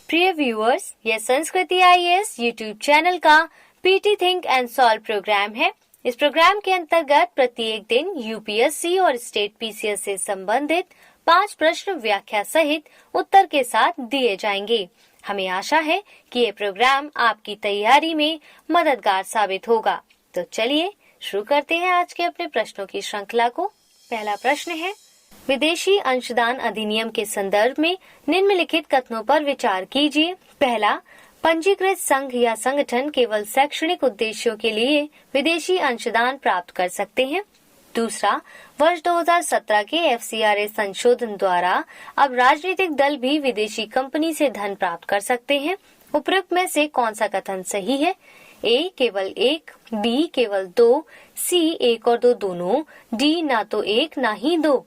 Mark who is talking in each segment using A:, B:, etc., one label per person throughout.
A: प्रिय व्यूअर्स, यह Sanskriti IAS YouTube channel का PT think and solve program है। इस प्रोग्राम के अंतर्गत प्रत्येक दिन यूपीएससी और स्टेट पीसीएस से संबंधित 5 प्रश्न व्याख्या सहित उत्तर के साथ दिए जाएंगे। हमें आशा है कि ये प्रोग्राम आपकी तैयारी में मददगार साबित होगा। तो चलिए शुरू करते हैं आज के अपने प्रश्नों की श्रृंखला को। पहला प्रश्न है, विदेशी अंशदान अधिनियम के संदर्भ में निम्नलिखित कथनों पर विचार कीजिए। पहला, पंजीकृत संघ या संगठन केवल शैक्षणिक उद्देश्यों के लिए विदेशी अंशदान प्राप्त कर सकते हैं। दूसरा, वर्ष 2017 के एफसीआरए संशोधन द्वारा अब राजनीतिक दल भी विदेशी कंपनी से धन प्राप्त कर सकते हैं। उपरोक्त में से कौन सा कथन सही है? ए केवल 1, बी केवल 2, सी 1 और 2 दोनों, डी ना तो 1 ना ही 2।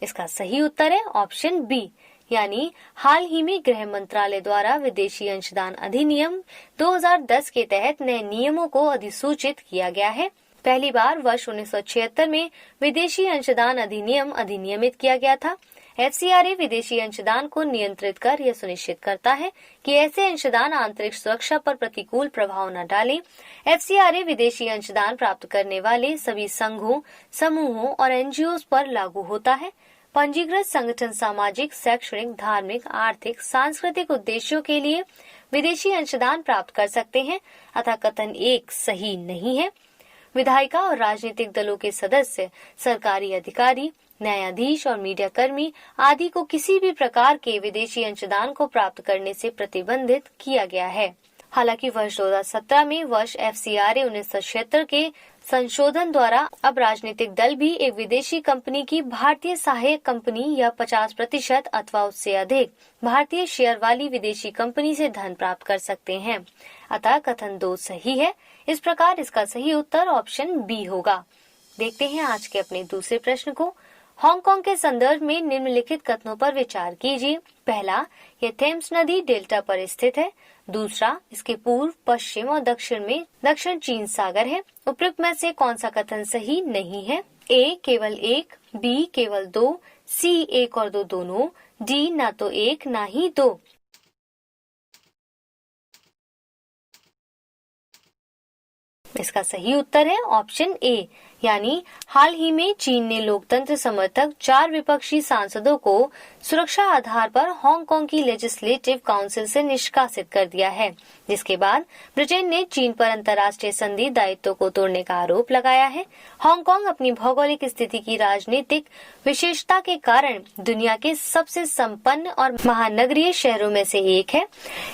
A: इसका सही उत्तर है ऑप्शन बी, यानी हाल ही में गृह मंत्रालय द्वारा विदेशी अंशदान अधिनियम 2010 के तहत नए नियमों को अधिसूचित किया गया है। पहली बार वर्ष 1976 में विदेशी अंशदान अधिनियम अधिनियमित किया गया था। एफसीआरए विदेशी अंशदान को नियंत्रित कर यह सुनिश्चित करता है कि ऐसे अंशदान आंतरिक सुरक्षा पर प्रतिकूल प्रभाव न डालें। एफसीआरए विदेशी अंशदान प्राप्त करने वाले सभी संघों, समूहों और एनजीओ पर लागू होता है। पंजीकृत संगठन सामाजिक, शैक्षणिक, धार्मिक, आर्थिक, सांस्कृतिक उद्देश्यों के लिए विदेशी अंशदान प्राप्त कर सकते हैं, अतः कथन 1 सही नहीं है। विधायिका और राजनीतिक दलों के सदस्य, सरकारी अधिकारी, न्यायाधीश और मीडिया कर्मी आदि को किसी भी प्रकार के विदेशी अंशदान को प्राप्त करने से प्रतिबंधित किया गया है। हालांकि वर्ष 2017 में वर्ष एफसीआरए 1976 के संशोधन द्वारा अब राजनीतिक दल भी एक विदेशी कंपनी की भारतीय सहायक कंपनी या 50% अथवा उससे अधिक भारतीय शेयर वाली विदेशी कंपनी से धन प्राप्त कर सकते हैं, अतः कथन 2 सही है। इस प्रकार इसका सही उत्तर ऑप्शन बी होगा। देखते हैं आज के अपने दूसरे प्रश्न को। हांगकांग के संदर्भ में निम्नलिखित कथनों पर विचार कीजिए। पहला, यह थेम्स नदी डेल्टा पर स्थित है। दूसरा, इसके पूर्व, पश्चिम और दक्षिण में दक्षिण चीन सागर है। उपरोक्त में से कौन सा कथन सही नहीं है? ए केवल 1, बी केवल 2, सी 1 और 2 दोनों, डी ना तो 1 ना ही 2। इसका सही उत्तर है ऑप्शन ए, यानी हाल ही में चीन ने लोकतंत्र समर्थक 4 विपक्षी सांसदों को सुरक्षा आधार पर हांगकांग की लेजिस्लेटिव काउंसिल से निष्कासित कर दिया है, जिसके बाद ब्रिटेन ने चीन पर अंतर्राष्ट्रीय संधि दायित्व को तोड़ने का आरोप लगाया है। हांगकांग अपनी भौगोलिक स्थिति की राजनीतिक विशेषता के कारण दुनिया के सबसे संपन्न और महानगरीय शहरों में से एक है।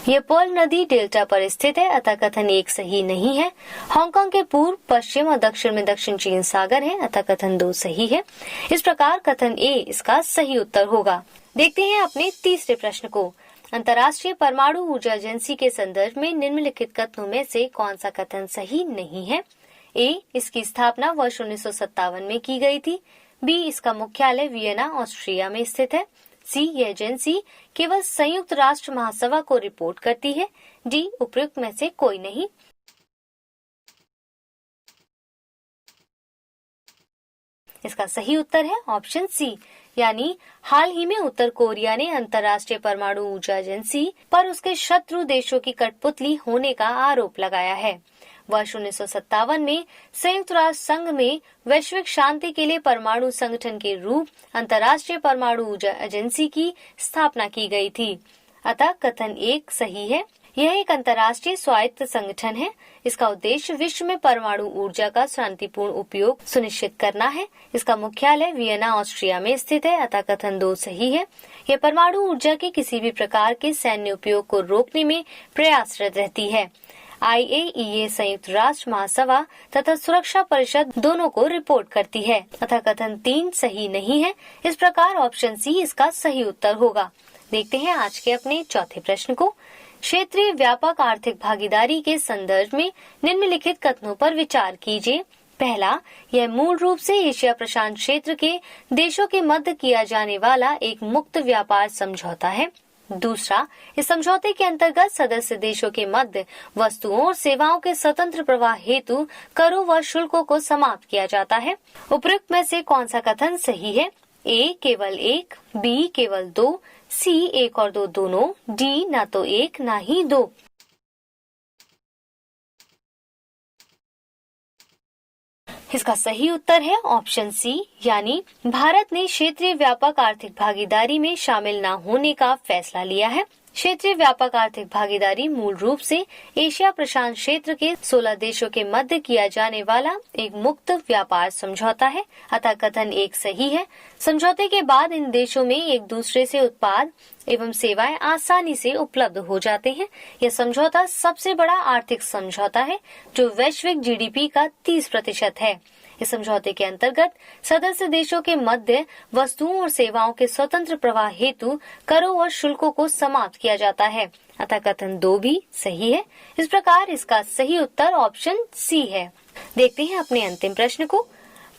A: यह पर्ल नदी डेल्टा पर स्थित है, अतः कथन 1 सही नहीं है। हांगकांग के पूर्व, पश्चिम और दक्षिण में दक्षिण चीन सागर है, अतः कथन 2 सही है। इस प्रकार कथन ए इसका सही उत्तर होगा। देखते हैं अपने तीसरे प्रश्न को। अंतर्राष्ट्रीय परमाणु ऊर्जा एजेंसी के संदर्भ में निम्नलिखित कथनों में से कौन सा कथन सही नहीं है? ए, इसकी स्थापना वर्ष 1957 में की गई थी। बी, इसका मुख्यालय वियना, ऑस्ट्रिया में स्थित है। सी, यह एजेंसी केवल संयुक्त राष्ट्र महासभा को रिपोर्ट करती है। डी, उपयुक्त में से कोई नहीं। इसका सही उत्तर है ऑप्शन सी, यानी हाल ही में उत्तर कोरिया ने अंतर्राष्ट्रीय परमाणु ऊर्जा एजेंसी पर उसके शत्रु देशों की कठपुतली होने का आरोप लगाया है। वर्ष 1957 में संयुक्त राष्ट्र संघ में वैश्विक शांति के लिए परमाणु संगठन के रूप अंतर्राष्ट्रीय परमाणु ऊर्जा एजेंसी की स्थापना की गई थी, अतः कथन 1 सही है। यह एक अंतर्राष्ट्रीय स्वायत्त संगठन है। इसका उद्देश्य विश्व में परमाणु ऊर्जा का शांतिपूर्ण उपयोग सुनिश्चित करना है। इसका मुख्यालय वियना, ऑस्ट्रिया में स्थित है, अतः कथन 2 सही है। यह परमाणु ऊर्जा के किसी भी प्रकार के सैन्य उपयोग को रोकने में प्रयासरत रहती है। IAEA संयुक्त राष्ट्र महासभा तथा सुरक्षा परिषद दोनों को रिपोर्ट करती है, अतः कथन 3 सही नहीं है। इस प्रकार ऑप्शन सी इसका सही उत्तर होगा। देखते हैं आज के अपने चौथे प्रश्न को। क्षेत्रीय व्यापक आर्थिक भागीदारी के संदर्भ में निम्नलिखित कथनों पर विचार कीजिए। पहला, यह मूल रूप से एशिया प्रशांत क्षेत्र के देशों के मध्य किया जाने वाला एक मुक्त व्यापार समझौता है। दूसरा, इस समझौते के अंतर्गत सदस्य देशों के मध्य वस्तुओं और सेवाओं के स्वतंत्र प्रवाह हेतु करों व शुल्कों को समाप्त किया जाता है। उपरोक्त में से कौन सा कथन सही है? ए केवल 1, बी केवल 2, सी 1 और 2 दोनों, डी ना तो 1 ना ही 2। इसका सही उत्तर है ऑप्शन सी, यानी भारत ने क्षेत्रीय व्यापक आर्थिक भागीदारी में शामिल न होने का फैसला लिया है। क्षेत्रीय व्यापक आर्थिक भागीदारी मूल रूप से एशिया प्रशांत क्षेत्र के 16 देशों के मध्य किया जाने वाला एक मुक्त व्यापार समझौता है, अतः कथन 1 सही है। समझौते के बाद इन देशों में एक दूसरे से उत्पाद एवं सेवाएं आसानी से उपलब्ध हो जाते हैं। यह समझौता सबसे बड़ा आर्थिक समझौता है जो वैश्विक जीडीपी का 30% है। इस समझौते के अंतर्गत सदस्य देशों के मध्य वस्तुओं और सेवाओं के स्वतंत्र प्रवाह हेतु करों और शुल्कों को समाप्त किया जाता है, अतः कथन 2 भी सही है। इस प्रकार इसका सही उत्तर ऑप्शन सी है। देखते हैं अपने अंतिम प्रश्न को।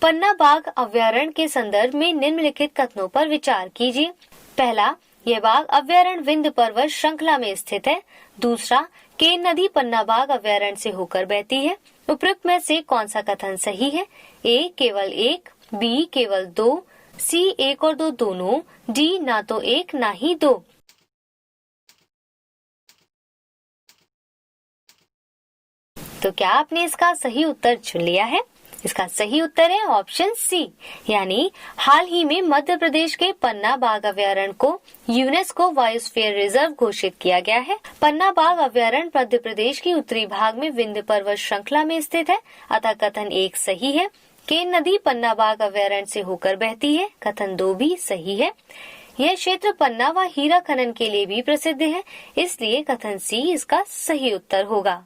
A: पन्ना बाघ अभयारण्य के संदर्भ में निम्नलिखित कथनों पर विचार कीजिए। पहला, यह बाघ अभयारण्य विंध्य पर्वत श्रृंखला में स्थित है। दूसरा, केन नदी पन्ना बाघ अभयारण्य से होकर बहती है। उपरोक्त में से कौन सा कथन सही है? ए केवल 1, बी केवल 2, सी 1 और 2 दोनों, डी ना तो 1 ना ही 2। तो क्या आपने इसका सही उत्तर चुन लिया है? इसका सही उत्तर है ऑप्शन सी, यानी हाल ही में मध्य प्रदेश के पन्ना बाघ अभयारण्य को यूनेस्को बायोस्फीयर रिजर्व घोषित किया गया है। पन्ना बाघ अभयारण्य मध्य प्रदेश के उत्तरी भाग में विंध्य पर्वत श्रृंखला में स्थित है, अतः कथन 1 सही है। केन नदी पन्ना बाघ अभयारण्य से होकर बहती है, कथन 2 भी सही है। यह क्षेत्र पन्ना व हीरा खनन के लिए भी प्रसिद्ध है, इसलिए कथन सी इसका सही उत्तर होगा।